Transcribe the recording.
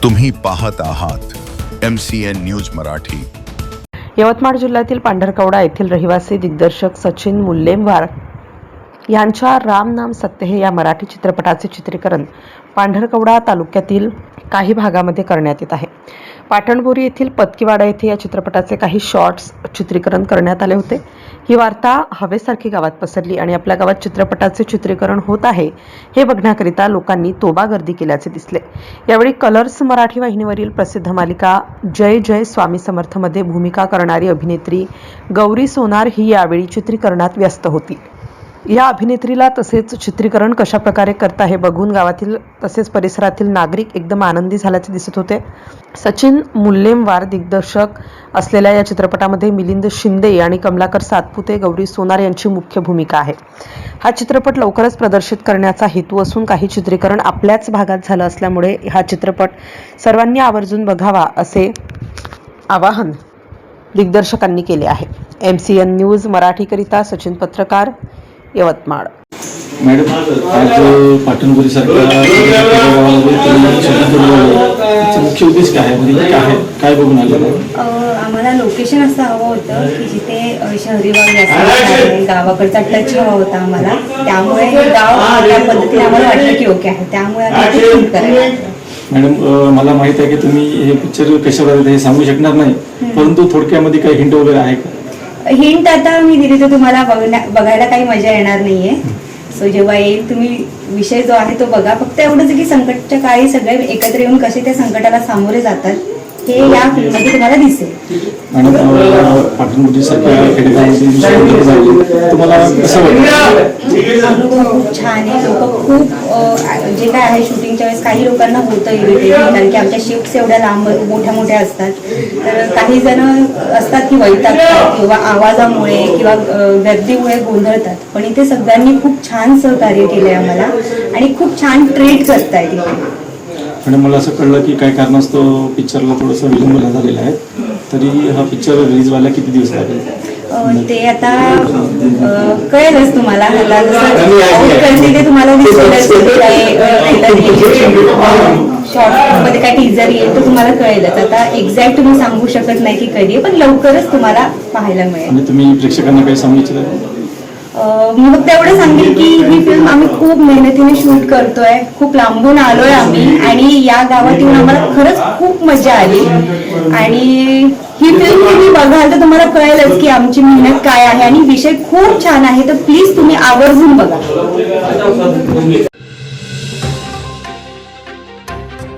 तुम्ही पाहत आहात MCN न्यूज मराठी। यवतमाळ जिल्ह्यातील पांढरकवडा येथील रहिवासी दिग्दर्शक सचिन मुल्लेमवार यांच्या राम नाम सत्य हे या मराठी चित्रपटाचे चित्रीकरण पांढरकवडा तालुक्यातील काही भागामध्ये करण्यात येत आहे। पाटणबोरी येथील पतकीवाडा येथे या चित्रपटाचे काही शॉट्स चित्रीकरण करण्यात आले होते। ही वार्ता हवेसारखी गावात पसरली आणि आपल्या गावात चित्रपटाचे चित्रीकरण होत आहे हे बघण्याकरिता लोकांनी तोबा गर्दी केल्याचे दिसले। यावेळी कलर्स मराठी वाहिनीवरील प्रसिद्ध मालिका जय जय स्वामी समर्थ मध्ये भूमिका करणारी अभिनेत्री गौरी सोनार ही यावेळी चित्रीकरणात व्यस्त होती। या अभिनेत्रीला तसेच चित्रीकरण कशा प्रकारे करता हे बघून गावातील तसेच परिसरातील नागरिक एकदम आनंदी झाल्याचे दिसत होते। सचिन मुल्लेमवार दिग्दर्शक असलेल्या या चित्रपटामध्ये मिलिंद शिंदे आणि कमलाकर सातपुते गौरी सोनार यांची मुख्य भूमिका आहे। हा चित्रपट लवकरच प्रदर्शित करण्याचा हेतू असून काही चित्रीकरण आपल्याच भागात झालं असल्यामुळे हा चित्रपट सर्वांनी आवर्जून बघावा असे आवाहन दिग्दर्शकांनी केले आहे। MCN न्यूज मराठीकरिता सचिन पत्रकार, यवतमाळ। मॅडम, आज पाटणबोरी सारख्या मुख्य उद्देश काय आहे, काय बघून आले? आम्हाला लोकेशन असं हवं होतं की जिथे शहरी भाग गावाकडचा टच हवा होता आम्हाला, त्यामुळे हे गाव या पद्धतीने आम्हाला वाटलं की ओके आहे, त्यामुळे आम्ही शूट करायला। मॅडम, मला माहित आहे की तुम्ही हे पिक्चर कशावर हे सांगू शकणार नाही, परंतु थोडक्यामध्ये काही हिंट वगैरे आहे का? हिंट आता मी दिली तर तुम्हाला बघायला काही मजा येणार नाहीये। सो जेव्हा येईल तुम्ही विषय जो आहे तो बघा। फक्त एवढंच की संकटच्या काळी सगळे एकत्र येऊन कसे त्या संकटाला सामोरे जातात हे या फिल्ममध्ये तुम्हाला दिसेल। मॅडम, पाटणबोरी सारख्या तुम्हाला कसं वाटतं? अनुभव खूप छान आहे। लोक खूप जे काय आहे शूटिंगच्या वेळेस काही लोकांना होतं इरिटेट, कारण की आमच्या शिफ्ट्स एवढ्या लांब मोठ्या मोठ्या असतात, तर काही जण असतात की वैतागतात किंवा आवाजामुळे किंवा गर्दीमुळे गोंधळतात, पण इथे सगळ्यांनी खूप छान सहकार्य केलंय आम्हाला आणि खूप छान ट्रीट करतायत इथे। मॅडम, मला असं कळलं की काय कारणास्तव पिक्चरला थोडंसं विलंब झालेला आहे, तरी हा पिक्चर रिलीज व्हायला किती दिवस लागेल? ते आता कळेलच तुम्हाला। आता जसं ते तुम्हाला शॉर्ट मध्ये काय टीजर येईल तर तुम्हाला कळेलच। आता एक्झॅक्ट तुम्ही सांगू शकत नाही की कधी, पण लवकरच तुम्हाला पाहायला मिळेल। आणि तुम्ही प्रेक्षकांना काही सांगू इच्छिता? मी फक्त एवढं सांगेन की ही फिल्म आम्ही खूप मेहनतीने शूट करतोय, खूप लांबून आलोय आम्ही, आणि या गावात येऊन आम्हाला खरंच खूप मजा आली। आणि ही फिल्म तुम्ही बघाल तर तुम्हाला कळेलच की आमची मेहनत काय आहे, आणि विषय खूप छान आहे, तर प्लीज तुम्ही आवर्जून बघा।